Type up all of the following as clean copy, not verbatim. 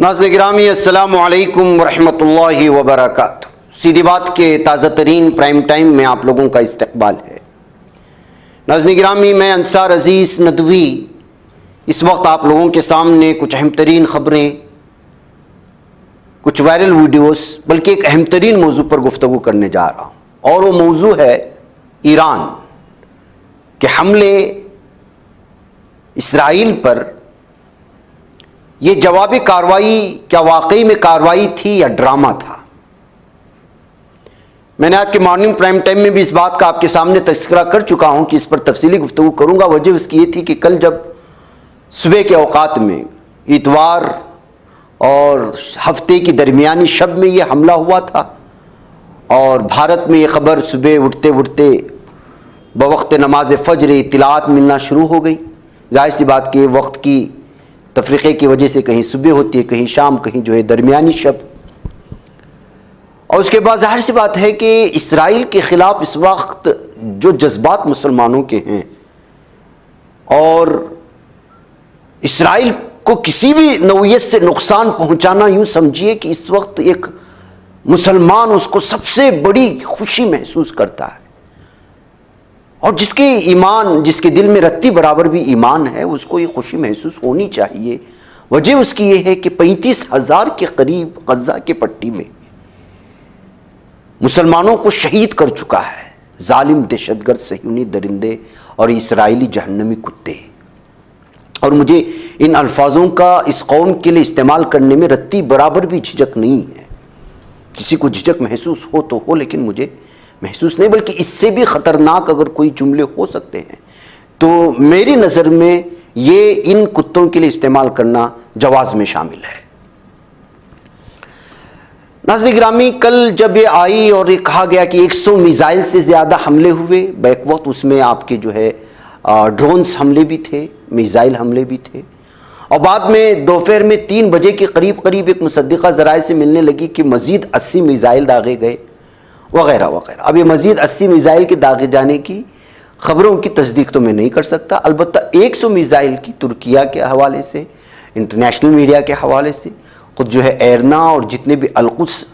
नाज़रीन गिरामी अस्सलामु अलैकुम वरहमतुल्लाहि वबरकातुहू। सीधी बात के ताज़ा तरीन प्राइम टाइम में आप लोगों का इस्तकबाल है। नाज़रीन गिरामी, मैं अंसार अज़ीज़ नदवी इस वक्त आप लोगों के सामने कुछ अहम तरीन ख़बरें, कुछ वायरल वीडियोस, बल्कि एक अहम तरीन मौजू पर गुफ्तगू करने जा रहा हूँ, और वो मौजू है ईरान के हमले इसराइल पर। यह जवाबी कार्रवाई क्या वाकई में कार्रवाई थी या ड्रामा था? मैंने आज के मॉर्निंग प्राइम टाइम में भी इस बात का आपके सामने तस्करा कर चुका हूं कि इस पर तफसीली गुफ्तगू करूंगा। वजह उसकी ये थी कि कल जब सुबह के औकात में इतवार और हफ्ते की दरमियानी शब में यह हमला हुआ था, और भारत में यह खबर सुबह उठते उठते बवक्त नमाज फ़ज्र इत्तलात मिलना शुरू हो गई। जाहिर सी बात कि वक्त की तफरीक़े की वजह से कहीं सुबह होती है, कहीं शाम, कहीं जो है दरमियानी शब। और उसके बाद जाहिर सी बात है कि इसराइल के ख़िलाफ़ इस वक्त जो जज्बात मुसलमानों के हैं, और इसराइल को किसी भी नौइयत से नुकसान पहुंचाना, यूँ समझिए कि इस वक्त एक मुसलमान उसको सबसे बड़ी खुशी महसूस करता है। और जिसके ईमान, जिसके दिल में रत्ती बराबर भी ईमान है, उसको ये खुशी महसूस होनी चाहिए। वजह उसकी ये है कि 35,000 के करीब गज़ा के पट्टी में मुसलमानों को शहीद कर चुका है जालिम दहशतगर्द सह्यूनी दरिंदे और इसराइली जहन्नमी कुत्ते। और मुझे इन अल्फाजों का इस कौम के लिए इस्तेमाल करने में रत्ती बराबर भी झिझक नहीं है। किसी को झिझक महसूस हो तो हो, लेकिन मुझे महसूस नहीं, बल्कि इससे भी ख़तरनाक अगर कोई जुमले हो सकते हैं तो मेरी नज़र में ये इन कुत्तों के लिए इस्तेमाल करना जवाज़ में शामिल है। नाज़रीन गिरामी, कल जब ये आई और ये कहा गया कि 100 मिसाइल से ज़्यादा हमले हुए, बैक वक्त उसमें आपके जो है ड्रोन्स हमले भी थे, मिसाइल हमले भी थे, और बाद में दोपहर में 3 बजे के करीब एक मुसद्दिक़ा ज़राए से मिलने लगी कि मज़ीद 80 मिसाइल दागे गए वगैरह वगैरह। अब ये मज़ीद 80 मिसाइल के दागे जाने की ख़बरों की तस्दीक तो मैं नहीं कर सकता। अलबत्ता 100 मिसाइल की तुर्किया के हवाले से, इंटरनेशनल मीडिया के हवाले से, खुद जो है एरना और जितने भी अलकुस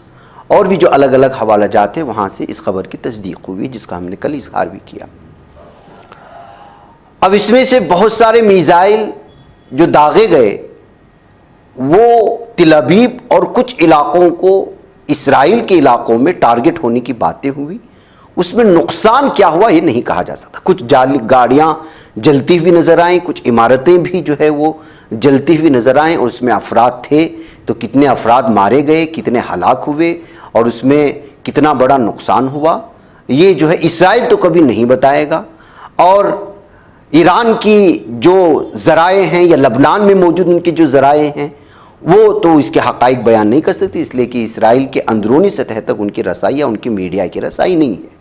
और भी जो अलग अलग हवाला जात हैं, वहाँ से इस खबर की तस्दीक हुई, जिसका हमने कल इजहार भी किया। अब इसमें से बहुत सारे मिसाइल जो दागे गए वो तिल अबीब और कुछ इलाकों को, इसराइल के इलाकों में टारगेट होने की बातें हुई। उसमें नुकसान क्या हुआ ये नहीं कहा जा सकता। कुछ जाली गाड़ियाँ जलती हुई नज़र आएँ, कुछ इमारतें भी जो है वो जलती हुई नज़र आएँ, और उसमें अफराद थे तो कितने अफराद मारे गए, कितने हलाक हुए, और उसमें कितना बड़ा नुकसान हुआ, ये जो है इसराइल तो कभी नहीं बताएगा। और ईरान की जो ज़राए हैं या लबनान में मौजूद उनके जो ज़राए हैं वो तो इसके हक़ाइक़ बयान नहीं कर सकती, इसलिए कि इसराइल के अंदरूनी सतह तक उनकी रसाई या उनकी मीडिया की रसाई नहीं है।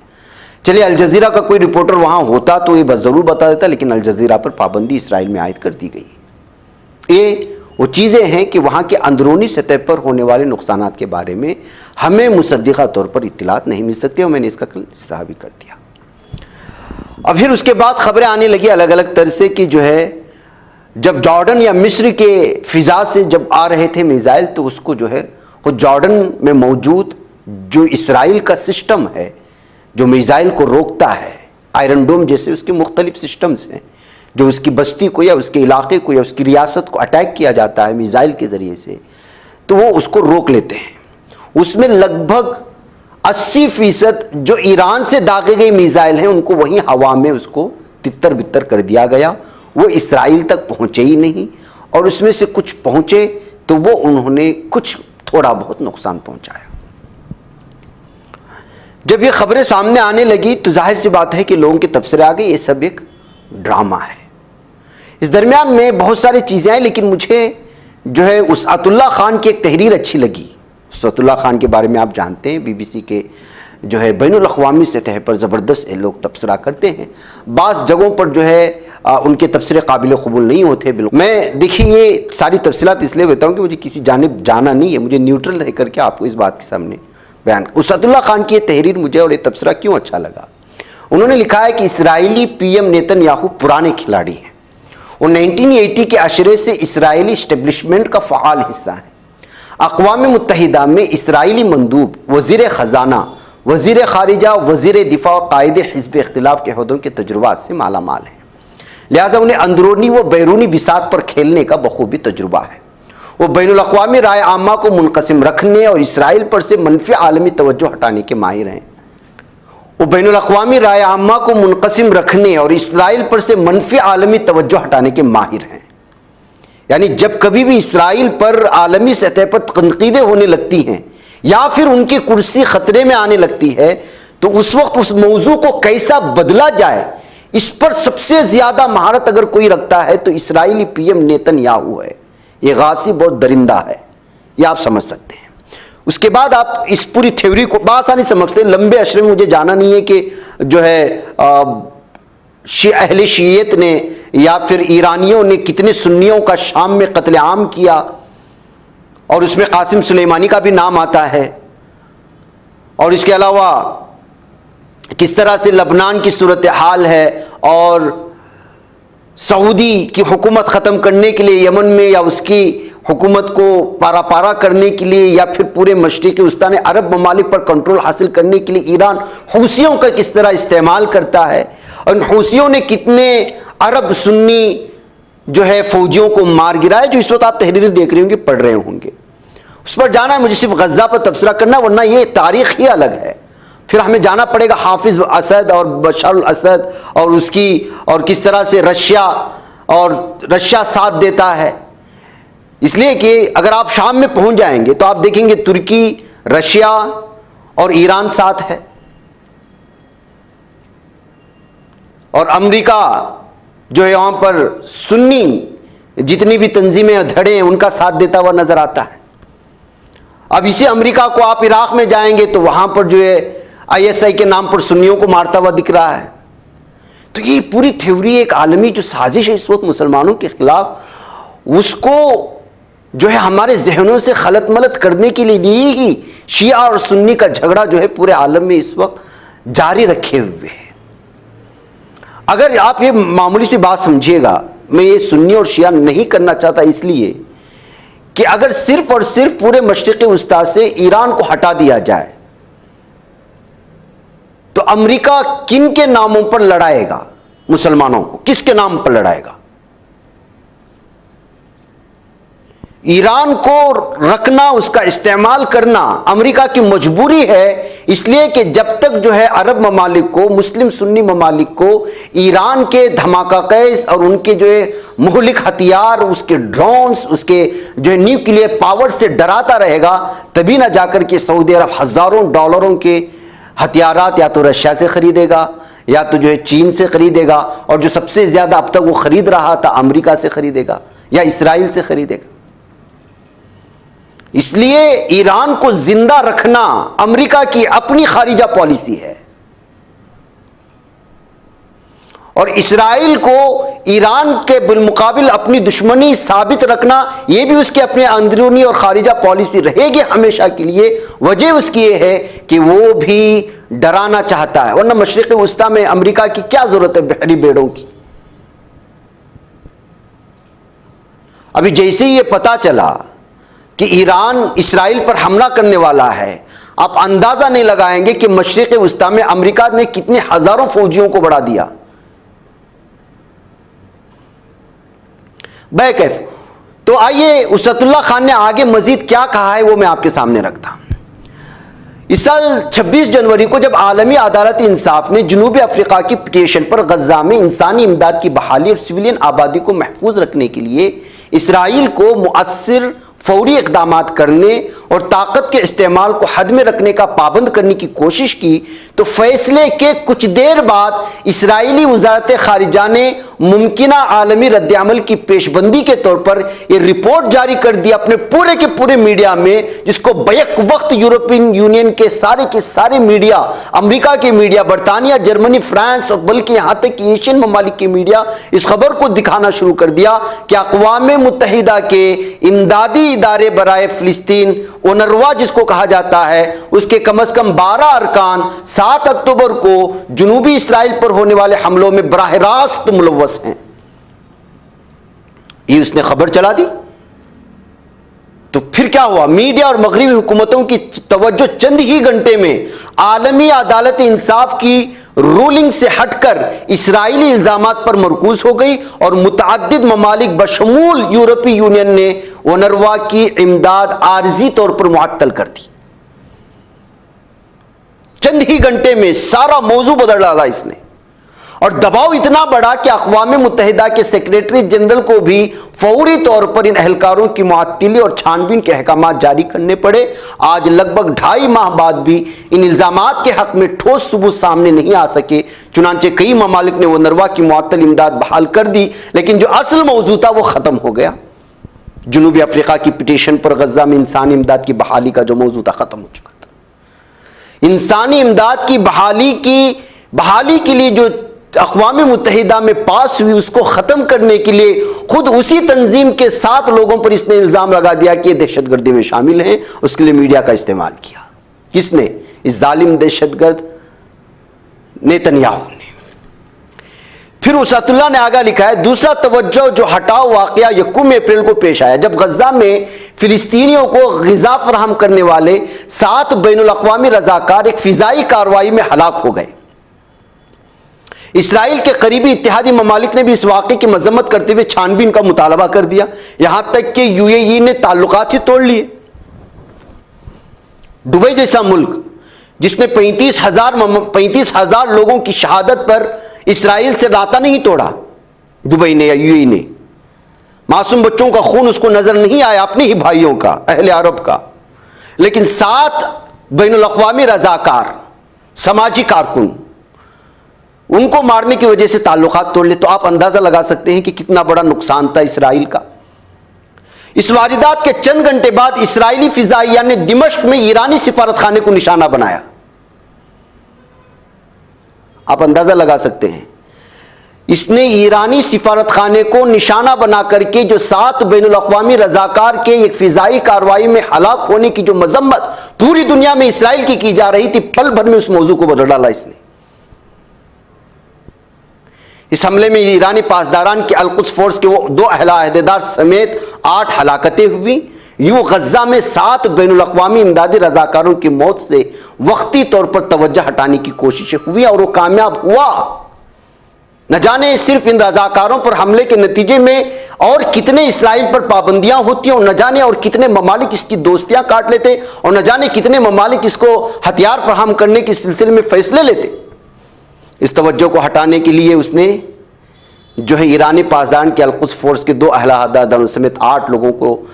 चलिए, अल जज़ीरा का कोई रिपोर्टर वहाँ होता तो ये ज़रूर बता देता, लेकिन अल जज़ीरा पर पाबंदी इसराइल में आयद कर दी गई। ये वो चीज़ें हैं कि वहाँ के अंदरूनी सतह पर होने वाले नुकसानात के बारे में हमें मुसद्दिक़ा तौर पर इत्तलात नहीं मिल सकती, और मैंने इसका कल इस्तेहार भी कर दिया। अब फिर उसके बाद ख़बरें आने लगी अलग अलग तरह से कि जो है जब जॉर्डन या मिस्र के फ़िज़ा से जब आ रहे थे मिसाइल, तो उसको जो है खुद जॉर्डन में मौजूद जो इसराइल का सिस्टम है जो मिसाइल को रोकता है, आयरन डोम जैसे उसके मुख्तलिफ सिस्टम्स हैं, जो उसकी बस्ती को या उसके इलाके को या उसकी रियासत को अटैक किया जाता है मिसाइल के ज़रिए से, तो वो उसको रोक लेते हैं। उसमें लगभग 80% जो ईरान से दागे गए मिसाइल हैं उनको वहीं हवा में उसको तितर बितर कर दिया गया, वो इसराइल तक पहुँचे ही नहीं, और उसमें से कुछ पहुँचे तो वो उन्होंने कुछ थोड़ा बहुत नुकसान पहुँचाया। जब ये खबरें सामने आने लगी तो जाहिर सी बात है कि लोगों के तबसरे आ गए ये सब एक ड्रामा है। इस दरमियान में बहुत सारी चीज़ें आई, लेकिन मुझे जो है उसअतुल्ला खान की एक तहरीर अच्छी लगी। उसअतुल्ला खान के बारे में आप जानते हैं, BBC के जो है बैनुल अक़वामी सतह पर ज़बरदस्त लोग तबसरा करते हैं। बाज़ जगहों पर जो है उनके तबसरे काबिल क़बूल नहीं होते। बिल्कुल, मैं देखिए ये सारी तफसीलात इसलिए बताऊँ कि मुझे किसी जानिब जाना नहीं है, मुझे न्यूट्रल रह करके आपको इस बात के सामने बयान। उसअतुल्ला खान की ये तहरीर मुझे और ये तबसरा क्यों अच्छा लगा, उन्होंने लिखा है कि इसराइली PM नेतन्याहू पुराने खिलाड़ी हैं, वो 1980 के अशरे से इसराइली इस्टेब्लिशमेंट का फ़आल हिस्सा है। अक़वाम मुत्तहिदा में इसराइली मंदूब, वज़ीर ख़ज़ाना, वज़ीर ख़ारिजा, वज़ीर दिफ़ा और कायदे हिज़्ब इख्तिलाफ़ के अहदों के तजुर्बात से मालामाल हैं। लिहाजा उन्हें अंदरूनी व बैरूनी बिसात पर खेलने का बखूबी तजुर्बा है। वो बैनुल अक़वामी राय आमा को मुनक़सिम रखने और इसराइल पर से मनफ़ी आलमी तवज्जो हटाने के माहिर हैं। वो बैनुल अक़वामी राय आमा को मुनक़सिम रखने और इसराइल पर से मनफ़ी आलमी तवज्जो हटाने के माहिर हैं। यानी जब कभी भी इसराइल पर आलमी सतह पर तनकीदें होने लगती हैं या फिर उनकी कुर्सी ख़तरे में आने लगती है, तो उस वक्त उस मौजू को कैसा बदला जाए, इस पर सबसे ज़्यादा महारत अगर कोई रखता है तो इसराइली पीएम नेतन्याहू है। ये गासिब और दरिंदा है, ये आप समझ सकते हैं। उसके बाद आप इस पूरी थ्योरी को बासानी समझते हैं। लंबे अशरे में मुझे जाना नहीं है कि जो है अहले शीयत ने या फिर ईरानियों ने कितने सुन्नियों का शाम में कत्लेआम किया, और उसमें कासिम सुलेमानी का भी नाम आता है। और इसके अलावा किस तरह से लबनान की सूरत हाल है, और सऊदी की हुकूमत ख़त्म करने के लिए यमन में या उसकी हुकूमत को पारा पारा करने के लिए या फिर पूरे मशरिक़ी वस्ता ने अरब ममालिक पर कंट्रोल हासिल करने के लिए ईरान हूसियों का किस तरह इस्तेमाल करता है, और हूसियों ने कितने अरब सुन्नी जो है फ़ौजियों को मार गिराया, जो इस वक्त आप तहरीरें देख रहे होंगे, पढ़ रहे होंगे। उस पर जाना है मुझे सिर्फ गज़ा पर तबसरा करना, वरना ये तारीख़ ही अलग है। फिर हमें जाना पड़ेगा हाफिज़ असद और बशर असद और उसकी, और किस तरह से रशिया साथ देता है। इसलिए कि अगर आप शाम में पहुंच जाएंगे तो आप देखेंगे तुर्की, रशिया और ईरान साथ है, और अमेरिका जो है वहां पर सुन्नी जितनी भी तंजीमें धड़े हैं उनका साथ देता हुआ नजर आता है। अब इसी अमेरिका को आप इराक में जाएंगे तो वहां पर जो है ISI के नाम पर सुन्नियों को मारता हुआ दिख रहा है। तो ये पूरी थ्योरी एक आलमी जो साजिश है इस वक्त मुसलमानों के खिलाफ, उसको जो है हमारे जहनों से खलत मलत करने के लिए ही शिया और सुन्नी का झगड़ा जो है पूरे आलम में इस वक्त जारी रखे हुए है। अगर आप ये मामूली सी बात समझिएगा, मैं ये सुन्नी और शिया नहीं करना चाहता, इसलिए कि अगर सिर्फ और सिर्फ पूरे मशरिक़ी वस्ता से ईरान को हटा दिया जाए तो अमेरिका किन के नामों पर लड़ाएगा? मुसलमानों को किसके नाम पर लड़ाएगा? ईरान को रखना, उसका इस्तेमाल करना अमेरिका की मजबूरी है, इसलिए कि जब तक जो है अरब ममालिक को, मुस्लिम सुन्नी ममालिक को ईरान के धमाका कैस और उनके जो है मुहलिक हथियार, उसके ड्रोन्स, उसके जो है न्यूक्लियर पावर से डराता रहेगा, तभी ना जाकर के सऊदी अरब हज़ारों डॉलरों के हथियारात या तो रशिया से खरीदेगा या तो जो है चीन से खरीदेगा, और जो सबसे ज़्यादा अब तक वो खरीद रहा था अमेरिका से खरीदेगा या इसराइल से खरीदेगा। इसलिए ईरान को जिंदा रखना अमेरिका की अपनी खारिजा पॉलिसी है, और इसराइल को ईरान के बिलमुकाबिल अपनी दुश्मनी साबित रखना यह भी उसके अपने अंदरूनी और खारिजा पॉलिसी रहेगी हमेशा के लिए। वजह उसकी यह है कि वो भी डराना चाहता है, वरना मशरिक़ वस्ता में अमेरिका की क्या जरूरत है बहरी बेड़ों की। अभी जैसे ही ये पता चला कि ईरान इसराइल पर हमला करने वाला है, आप अंदाजा नहीं लगाएंगे कि मशरिक़ वस्ता में अमेरिका ने कितने हजारों फौजियों को बढ़ा दिया। बैकैफ तो आइए उसतुल्लाह खान ने आगे मजीद क्या कहा है वो मैं आपके सामने रखता हूं। इस साल 26 जनवरी को जब आलमी अदालत इंसाफ ने जनूबी अफ्रीका की पिटीशन पर गजा में इंसानी इमदाद की बहाली और सिविलियन आबादी को महफूज रखने के लिए इसराइल को मुअस्सिर फौरी इक़दाम करने और ताकत के इस्तेमाल को हद में रखने का पाबंद करने की कोशिश की, तो फैसले के कुछ देर बाद इसराइली वज़ारत ख़ारिजा ने मुमकिना आलमी रद्द-ए-अमल की पेशबंदी के तौर पर यह रिपोर्ट जारी कर दी अपने पूरे के पूरे मीडिया में, जिसको बैक वक्त यूरोपियन यूनियन के सारे मीडिया, अमेरिका के मीडिया, बरतानिया, जर्मनी, फ्रांस और बल्कि यहाँ तक कि एशियन ममालिक के मीडिया इस खबर को दिखाना शुरू कर दिया कि अक़वाम मुत्तहिदा के इमदादी इदारे बराए फ़िलिस्तीन ओनरवा जिसको कहा जाता है, उसके कम से कम 12 अरकान 7 अक्टूबर को जनूबी इसराइल पर होने वाले हमलों में बराह रास्त मुलव्वस हैं। ये उसने खबर चला दी। तो फिर क्या हुआ, मीडिया और मगरबी हुकूमतों की तवज्जो चंद ही घंटे में आलमी अदालत इंसाफ की रूलिंग से हटकर इसराइली इल्जामात पर मरकूज हो गई और मुतअद्दिद ममालिक बशमूल यूरोपीय यूनियन ने ओनरवा की इमदाद आर्जी तौर पर मुअत्तल कर दी। चंद ही घंटे में सारा मौजू बदल डाला इसने, और दबाव इतना बढ़ा कि अक़वाम मुत्तहिदा के सेक्रेटरी जनरल को भी फौरी तौर पर इन अहलकारों की मुअत्तली और छानबीन के अहकाम जारी करने पड़े। आज लगभग 2.5 माह बाद भी इन इल्जामात के हक में ठोस सबूत सामने नहीं आ सके। चुनांचे कई ममालिक ने ओनरवा की मुअत्तल इमदाद बहाल कर दी, लेकिन जो असल मौजू था वो ख़त्म हो गया। जनूबी अफ्रीका की पिटीशन पर गजा में इंसानी इमदाद की बहाली का जो मौजू था ख़त्म हो चुका था। इंसानी इमदाद की बहाली के लिए जो अक़वाम मुत्तहिदा में पास हुई, उसको ख़त्म करने के लिए खुद उसी तंजीम के 7 लोगों पर इसने इल्ज़ाम लगा दिया कि ये दहशतगर्दी में शामिल हैं। उसके लिए मीडिया का इस्तेमाल किया। किसने? इस जालिम दहशतगर्द नेतन्याहू ने। फिर उसअतुल्लाह ने आगे लिखा है, दूसरा तवज्जो जो हटाओ वाक़या 1 अप्रैल को पेश आया, जब गजा में फिलिस्तीनियों को ग़िज़ा फराहम करने वाले 7 बैनुल अक़वामी रज़ाकार एक फ़िज़ाई कार्रवाई में हलाक हो गए। इसराइल के करीबी इत्तेहादी ममालिक ने भी इस वाक़े की मजम्मत करते हुए छानबीन का मुतालबा कर दिया। यहां तक कि UAE ने ताल्लुकात ही तोड़ लिए। दुबई जैसा मुल्क जिसने 35,000 लोगों की शहादत पर इसराइल से नाता नहीं तोड़ा, दुबई ने या UAE ने, मासूम बच्चों का खून उसको नजर नहीं आया, अपने ही भाइयों का, अहले अरब का, लेकिन 7 बैनुल अक़वामी रज़ाकार समाजी कारकुन, उनको मारने की वजह से ताल्लुकात तोड़ ले। तो आप अंदाजा लगा सकते हैं कि कितना बड़ा नुकसान था इसराइल का। इस वारदात के चंद घंटे बाद इसराइली फिजाइया ने दिमश्क में ईरानी सिफारत खाने को निशाना बनाया। आप अंदाजा लगा सकते हैं, इसने ईरानी सिफारत खाने को निशाना बना करके जो 7 बैनुल अक़वामी रज़ाकार के एक फिजाई कार्रवाई में हलाक होने की जो मजम्मत पूरी दुनिया में इसराइल की जा रही थी, पल भर में उस मौजू को बदल डाला इसने। इस हमले में ईरानी पासदारान के अल-कुद्स फोर्स के वो 2 अहला अहदेदार समेत 8 हलाकतें हुई। यूं गजा में 7 बैनुल अक़वामी इमदादी रज़ाकारों की मौत से वक्ती तौर पर तवज्जो हटाने की कोशिशें हुई और वो कामयाब हुआ। न जाने सिर्फ इन रज़ाकारों पर हमले के नतीजे में और कितने इसराइल पर पाबंदियां होती और न जाने और कितने ममालिक इसकी दोस्तियां काट लेते और न जाने कितने ममालिक इसको हथियार फराहम करने के सिलसिले में फैसले लेते। इस तवज्जो को हटाने के लिए उसने जो है ईरानी पासदान के अल-कुद्स फोर्स के 2 अहला अहदेदारों समेत 8 लोगों को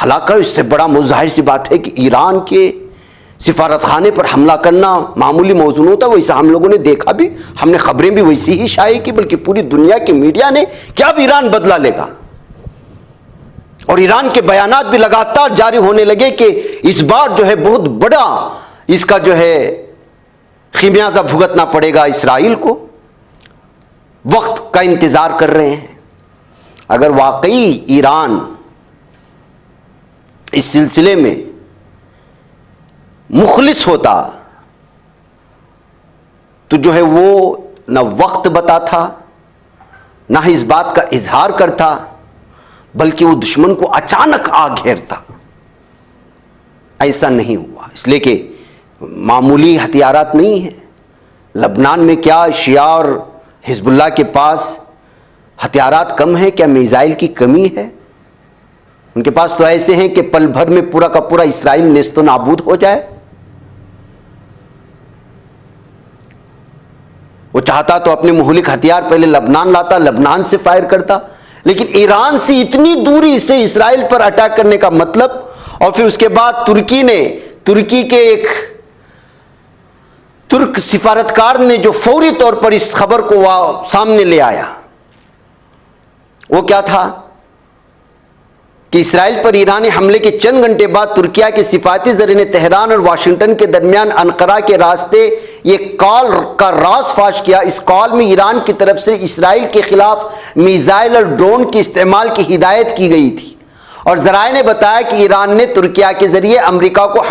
हलाक कर। इससे बड़ा मुज़ाहिर सी बात है कि ईरान के सिफारत खाने पर हमला करना मामूली मौजू होता। वैसा हम लोगों ने देखा भी, हमने खबरें भी वैसी ही शाये की, बल्कि पूरी दुनिया की मीडिया ने क्या अब ईरान बदला लेगा, और ईरान के बयानात भी लगातार जारी होने लगे कि इस बार जो है बहुत बड़ा इसका जो है खिमियाजा भुगतना पड़ेगा इसराइल को। वक्त का इंतजार कर रहे हैं। अगर वाकई ईरान इस सिलसिले में मुखलिस होता तो जो है वो न वक्त बताता, ना ही इस बात का इजहार करता, बल्कि वो दुश्मन को अचानक आ घेरता। ऐसा नहीं हुआ, इसलिए कि मामूली हथियारात नहीं है। लबनान में क्या शिया और हिजबुल्लाह के पास हथियारात कम है? क्या मिसाइल की कमी है? उनके पास तो ऐसे हैं कि पल भर में पूरा का पूरा इसराइल नेस्तो नाबूद हो जाए। वो चाहता तो अपने मुहलिक हथियार पहले लबनान लाता, लबनान से फायर करता, लेकिन ईरान से इतनी दूरी से इसराइल पर अटैक करने का मतलब, और फिर उसके बाद तुर्की के एक तुर्क सिफारतकार ने जो फौरी तौर पर इस खबर को सामने ले आया, वो क्या था कि इसराइल पर ईरानी हमले के चंद घंटे बाद तुर्किया के सिफारती ज़रिए ने तेहरान और वाशिंगटन के दरमियान अनकरा के रास्ते ये कॉल का राज फाश किया। इस कॉल में ईरान की तरफ से इसराइल के खिलाफ मिसाइल और ड्रोन के इस्तेमाल की हिदायत की गई थी, और ज़राए ने बताया कि ईरान ने तुर्किया के जरिए अमेरिका को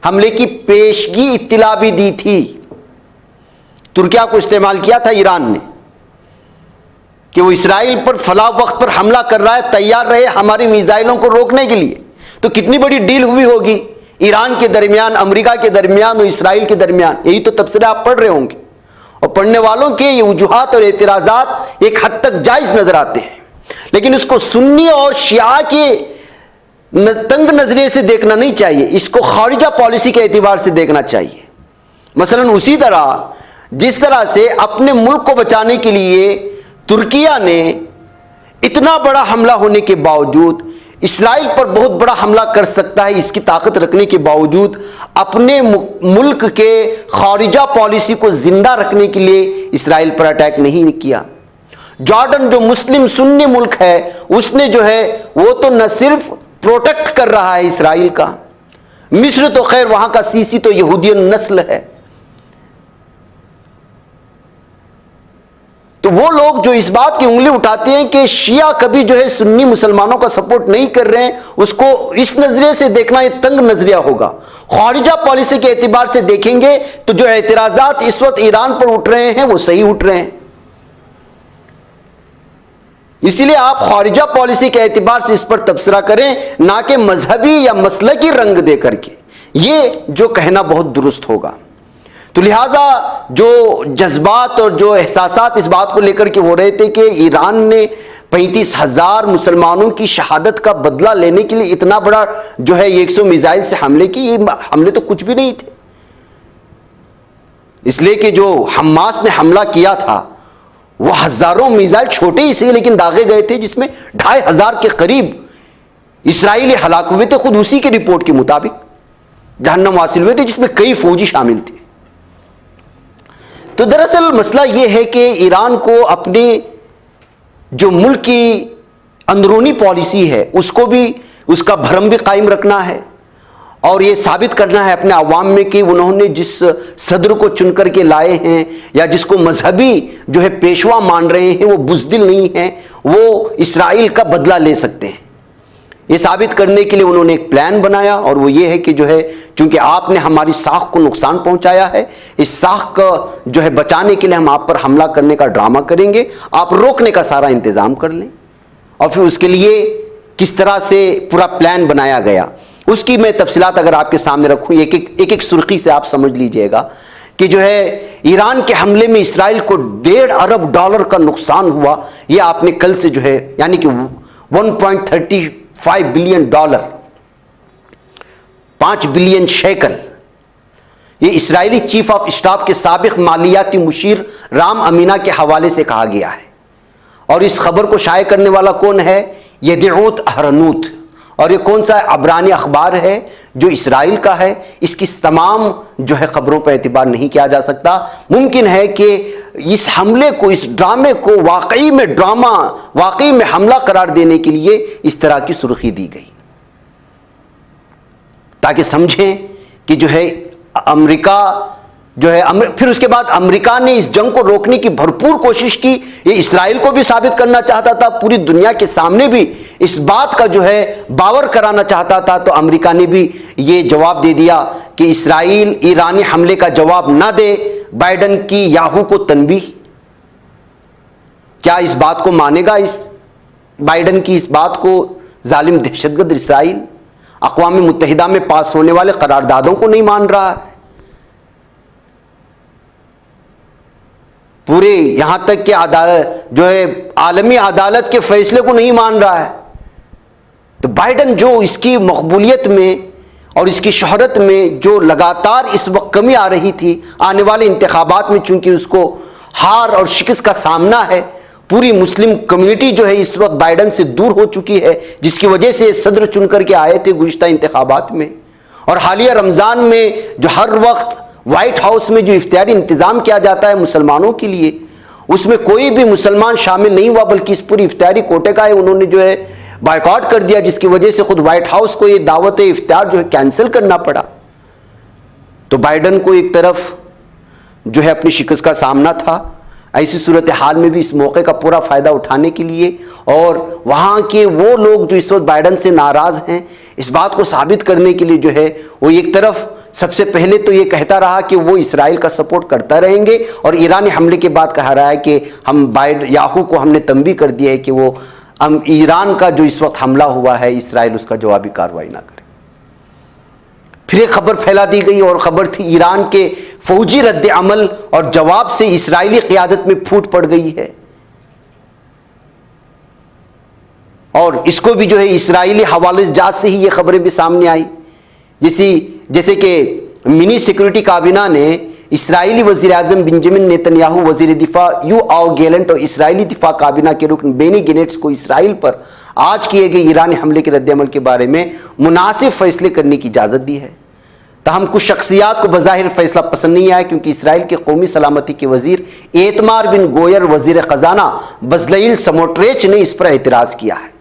हमले की पेशगी इत्तिला भी दी थी। तुर्किया को इस्तेमाल किया था ईरान ने कि वो इसराइल पर फला वक्त पर हमला कर रहा है, तैयार रहे हमारी मिसाइलों को रोकने के लिए। तो कितनी बड़ी डील हुई होगी ईरान के दरमियान, अमेरिका के दरमियान और इसराइल के दरमियान। यही तो तबसरे आप पढ़ रहे होंगे, और पढ़ने वालों के ये वजूहात और एतराज़ात एक हद तक जायज़ नजर आते हैं, लेकिन इसको सुन्नी और शिया के तंग नजरिए से देखना नहीं चाहिए, इसको खारिजा पॉलिसी के एतबार से देखना चाहिए। मसलन उसी तरह जिस तरह से अपने मुल्क को बचाने के लिए तुर्किया ने इतना बड़ा हमला होने के बावजूद, इसराइल पर बहुत बड़ा हमला कर सकता है इसकी ताकत रखने के बावजूद, अपने मुल्क के खारिजा पॉलिसी को जिंदा रखने के लिए इसराइल पर अटैक नहीं किया। जॉर्डन जो मुस्लिम सुन्नी मुल्क है, उसने जो है वो तो न सिर्फ प्रोटेक्ट कर रहा है इसराइल का, मिस्र तो खैर वहां का सीसी तो यहूदियन नस्ल है। तो वो लोग जो इस बात की उंगली उठाते हैं कि शिया कभी जो है सुन्नी मुसलमानों का सपोर्ट नहीं कर रहे हैं, उसको इस नजरिए से देखना ये तंग नजरिया होगा। खारिजा पॉलिसी के एतबार से देखेंगे तो जो एतराजात इस वक्त ईरान पर उठ रहे हैं वो सही उठ रहे हैं। इसीलिए आप खारिजा पॉलिसी के एतबार से इस पर तबसरा करें, ना कि मजहबी या मसलकी रंग दे करके। ये जो कहना बहुत दुरुस्त होगा। तो लिहाजा जो जज्बात और जो एहसासात इस बात को लेकर के हो रहे थे कि ईरान ने 35,000 मुसलमानों की शहादत का बदला लेने के लिए इतना बड़ा जो है 100 मिसाइल से हमले की, ये हमले तो कुछ भी नहीं थे। इसलिए कि जो हमास ने हमला किया था वो हजारों मिसाइल छोटे ही से लेकिन दागे गए थे, जिसमें 2,500 के करीब इसराइली हलाक हुए थे, खुद उसी की रिपोर्ट के मुताबिक जहन्नम हासिल हुए थे, जिसमें कई फौजी शामिल थे। तो दरअसल मसला यह है कि ईरान को अपने जो मुल्क की अंदरूनी पॉलिसी है उसको भी, उसका भरम भी कायम रखना है, और ये साबित करना है अपने अवाम में कि उन्होंने जिस सदर को चुन करके लाए हैं या जिसको मजहबी जो है पेशवा मान रहे हैं वो बुज़दिल नहीं है, वो इसराइल का बदला ले सकते हैं। ये साबित करने के लिए उन्होंने एक प्लान बनाया, और वो ये है कि जो है चूंकि आपने हमारी साख को नुकसान पहुंचाया है, इस साख का जो है बचाने के लिए हम आप पर हमला करने का ड्रामा करेंगे, आप रोकने का सारा इंतजाम कर लें। और फिर उसके लिए किस तरह से पूरा प्लान बनाया गया उसकी मैं तफसीलात अगर आपके सामने रखूं, एक एक सुर्खी से आप समझ लीजिएगा कि जो है ईरान के हमले में इसराइल को $1.5 अरब का नुकसान हुआ। ये आपने कल से जो है यानी कि 1.35 बिलियन डॉलर, 5 बिलियन शेकल, ये इसराइली चीफ ऑफ स्टाफ के साबिक मालियाती मुशीर राम अमीना के हवाले से कहा गया है। और इस खबर को शाये करने वाला कौन है? यदिऊत अहरनूत। और ये कौन सा अबरानी अखबार है जो इसराइल का है। इसकी तमाम जो है खबरों पर एतबार नहीं किया जा सकता। मुमकिन है कि इस हमले को, इस ड्रामे को वाकई में ड्रामा, वाकई में हमला करार देने के लिए इस तरह की सुर्खी दी गई, ताकि समझें कि जो है अमेरिका जो है, फिर उसके बाद अमेरिका ने इस जंग को रोकने की भरपूर कोशिश की। ये इसराइल को भी साबित करना चाहता था, पूरी दुनिया के सामने भी इस बात का जो है बावर कराना चाहता था। तो अमेरिका ने भी ये जवाब दे दिया कि इसराइल ईरानी हमले का जवाब ना दे। बाइडन की याहू को तनबीह, क्या इस बात को मानेगा? इस बाइडन की इस बात को जालिम दहशतगर्द इसराइल अक़वाम मुत्तहिदा में पास होने वाले करारदादों को नहीं मान रहा है, पूरे यहां तक कि अदालत जो है आलमी अदालत के फैसले को नहीं मान रहा है। तो बाइडन जो इसकी मकबूलियत में और इसकी शोहरत में जो लगातार इस वक्त कमी आ रही थी, आने वाले इंतखाबात में चूंकि उसको हार और शिकस्त का सामना है, पूरी मुस्लिम कम्युनिटी जो है इस वक्त बाइडन से दूर हो चुकी है, जिसकी वजह से सदर चुन करके आए थे गुज़िश्ता इंतखाबात में। और हालिया रमज़ान में जो हर वक्त व्हाइट हाउस में जो इफ्तियारी इंतज़ाम किया जाता है मुसलमानों के लिए, उसमें कोई भी मुसलमान शामिल नहीं हुआ, बल्कि इस पूरी इफ्तियारी कोटे का है उन्होंने जो है बायकॉट कर दिया, जिसकी वजह से खुद व्हाइट हाउस को ये दावत इफ्तियार जो है कैंसिल करना पड़ा। तो बाइडन को एक तरफ जो है अपनी शिकस्त का सामना था, ऐसी सूरत हाल में भी इस मौके का पूरा फ़ायदा उठाने के लिए और वहाँ के वो लोग जो इस वक्त बाइडन से नाराज़ हैं, इस बात को साबित करने के लिए जो है वो एक तरफ सबसे पहले तो ये कहता रहा कि वो इसराइल का सपोर्ट करता रहेंगे, और ईरानी हमले के बाद कहा रहा है कि हम याहू को हमने तंबीह कर दिया है कि वो ईरान का जो इस वक्त हमला हुआ है, इसराइल उसका जवाबी कार्रवाई ना करे। फिर एक खबर फैला दी गई और खबर थी ईरान के फौजी रद्द अमल और जवाब से इसराइली क़यादत में फूट पड़ गई है। और इसको भी जो है इसराइली हवाले जात से ही ये खबरें भी सामने आई, जैसे कि मिनी सिक्योरिटी काबीना ने इसराइली वज़ीर आज़म बेंजामिन नेतन्याहू, वज़ीर दिफा यूआव गैलेंट और इसराइली दिफा काबीना के रुकन बेनी गैंट्स को इसराइल पर आज किए गए ईरानी हमले के रद्दअमल के बारे में मुनासिब फैसले करने की इजाज़त दी है। ताहम कुछ शख्सियात को बज़ाहिर फैसला पसंद नहीं आया, क्योंकि इसराइल के कौमी सलामती के वज़ीर एतमार बिन गोयर, वज़ीर ख़जाना बज़लेइल स्मोट्रिच ने इस पर एतराज़ किया है।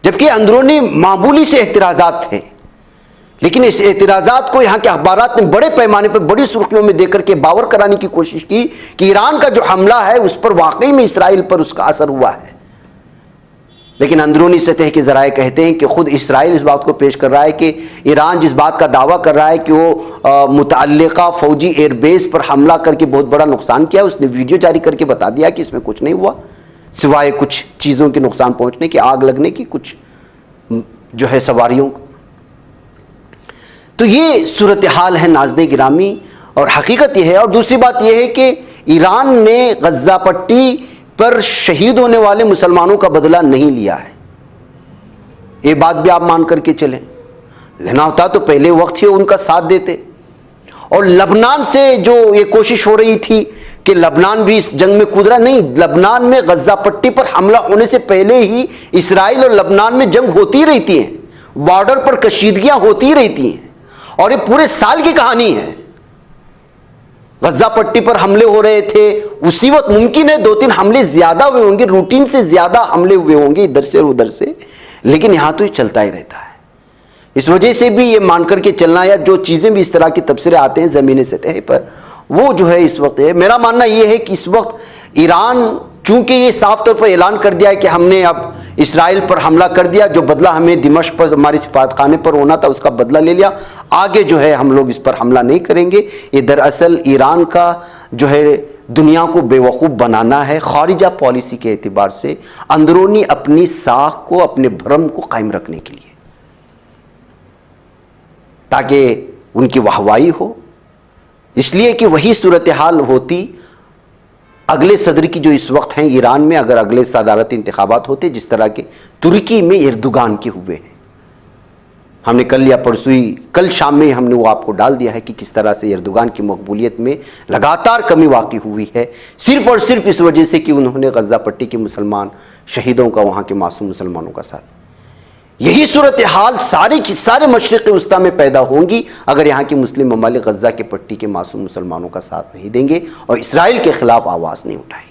जबकि अंदरूनी मामूली से एतराज़ात थे, लेकिन इस एतराज़ात को यहाँ के अखबारात ने बड़े पैमाने पर बड़ी सुर्खियों में देकर के बावर कराने की कोशिश की कि ईरान का जो हमला है उस पर वाकई में इसराइल पर उसका असर हुआ है। लेकिन अंदरूनी सतह के ज़राए कहते हैं कि खुद इसराइल इस बात को पेश कर रहा है कि ईरान जिस बात का दावा कर रहा है कि वो मुतअल्लिका फ़ौजी एयरबेस पर हमला करके बहुत बड़ा नुकसान किया, उसने वीडियो जारी करके बता दिया कि इसमें कुछ नहीं हुआ सिवाय कुछ चीज़ों के नुकसान पहुँचने की, आग लगने की, कुछ जो है सवारियों को। तो ये सूरत हाल है नाज़रीन गिरामी, और हकीकत यह है। और दूसरी बात यह है कि ईरान ने गज़ा पट्टी पर शहीद होने वाले मुसलमानों का बदला नहीं लिया है। ये बात भी आप मान करके चलें, लेना होता तो पहले वक्त ही उनका साथ देते। और लबनान से जो ये कोशिश हो रही थी कि लबनान भी इस जंग में कूद रहा, नहीं, लबनान में गज़ा पट्टी पर हमला होने से पहले ही इसराइल और लबनान में जंग होती रहती है, बॉर्डर पर कशीदगियां होती रहती हैं, और ये पूरे साल की कहानी है। गज़ा पट्टी पर हमले हो रहे थे, उसी वक्त मुमकिन है 2-3 हमले ज्यादा हुए होंगे, रूटीन से ज्यादा हमले हुए होंगे इधर से और उधर से, लेकिन यहां तो ये चलता ही रहता है। इस वजह से भी ये मान करके चलना, या जो चीजें भी इस तरह के तबसरे आते हैं जमीनी सतह पर, वो जो है इस वक्त है। मेरा मानना यह है कि इस वक्त ईरान चूंकि ये साफ तौर पर ऐलान कर दिया है कि हमने अब इसराइल पर हमला कर दिया, जो बदला हमें दिमश्क पर हमारे सिफारतखाने पर होना था उसका बदला ले लिया, आगे जो है हम लोग इस पर हमला नहीं करेंगे। ये दरअसल ईरान का जो है दुनिया को बेवकूफ़ बनाना है, खारिजा पॉलिसी के एतबार से अंदरूनी अपनी साख को, अपने भ्रम को कायम रखने के लिए, ताकि उनकी वाहवाही हो। इसलिए कि वही सूरत हाल होती अगले सदर की जो इस वक्त हैं ईरान में, अगर अगले सदारती इंतखाबात होते जिस तरह के तुर्की में एर्दोगान के हुए हैं। हमने कल या परसों ही, कल शाम में हमने वो आपको डाल दिया है कि किस तरह से एर्दोगान की मकबूलियत में लगातार कमी वाक़ई हुई है, सिर्फ और सिर्फ इस वजह से कि उन्होंने गज़ा पट्टी के मुसलमान शहीदों का, वहाँ के मासूम मुसलमानों का साथ। यही सूरत हाल सारे की सारे मशरिक़ वस्ता में पैदा होंगी अगर यहाँ की मुस्लिम ममालिक गज़ा के पट्टी के मासूम मुसलमानों का साथ नहीं देंगे और इसराइल के ख़िलाफ़ आवाज़ नहीं उठाएंगे।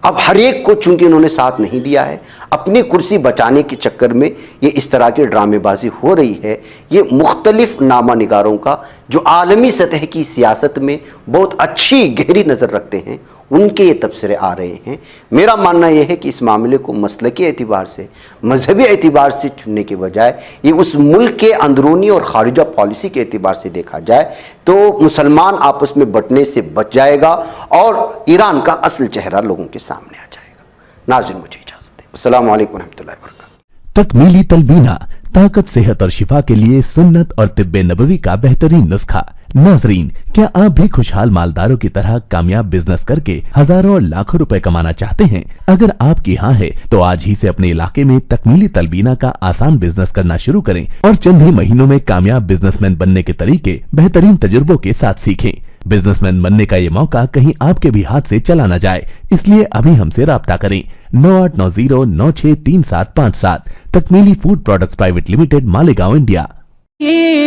अब हर एक को चूंकि उन्होंने साथ नहीं दिया है, अपनी कुर्सी बचाने के चक्कर में ये इस तरह की ड्रामेबाजी हो रही है। ये मुख्तलिफ नामा निगारों का जो आलमी सतह की सियासत में बहुत अच्छी गहरी नज़र रखते हैं, उनके ये तबसरे आ रहे हैं। मेरा मानना यह है कि इस मामले को मसलकी एतबार से, मजहबी एतबार से चुनने के बजाय ये उस मुल्क के अंदरूनी और खारिजा पॉलिसी के एतबार से देखा जाए तो मुसलमान आपस में बंटने से बच जाएगा और ईरान का असल चेहरा लोगों के सामने आ जाएगा। नाज़रीन, मुझे इजाज़त दें। अस्सलाम वालेकुम रहमतुल्लाहि व बरकातहू। तकमीली तलबीना, ताकत, सेहत और शिफा के लिए सुन्नत और तिब्बे नबवी का बेहतरीन नुस्खा। नाजरीन, क्या आप भी खुशहाल मालदारों की तरह कामयाब बिजनेस करके हजारों और लाखों रुपए कमाना चाहते हैं? अगर आपकी हाँ है तो आज ही से अपने इलाके में तकमीली तलबीना का आसान बिजनेस करना शुरू करें और चंद ही महीनों में कामयाब बिजनेसमैन बनने के तरीके बेहतरीन तजुर्बों के साथ सीखें। बिजनेसमैन बनने का ये मौका कहीं आपके भी हाथ से चला न जाए, इसलिए अभी हमसे राब्ता करें। 9890963757। Takmeeli food products private limited, Malegaon, India.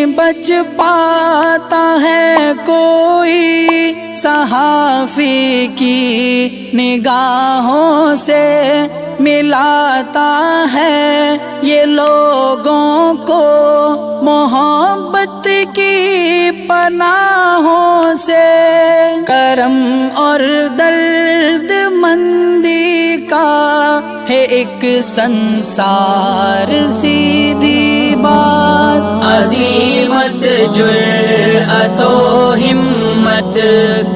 बच पाता है कोई सहाफी की निगाहों से, मिलाता है ये लोगों को मोहब्बत की पनाहों से। करम और दर्द मंदी का है एक संसार, सीधी बात। अज़ीमत जुर्अतो हिम्मत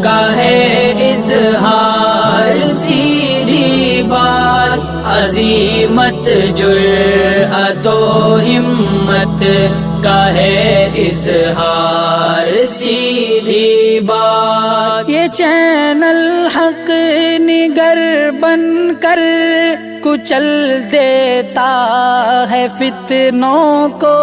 का है इज़हार, सीधी बात। अज़ीमत जुर्अतो हिम्मत का है इज़हार सीधी बात। ये चैनल हक निगर बन कर कुचल देता है फितनों को।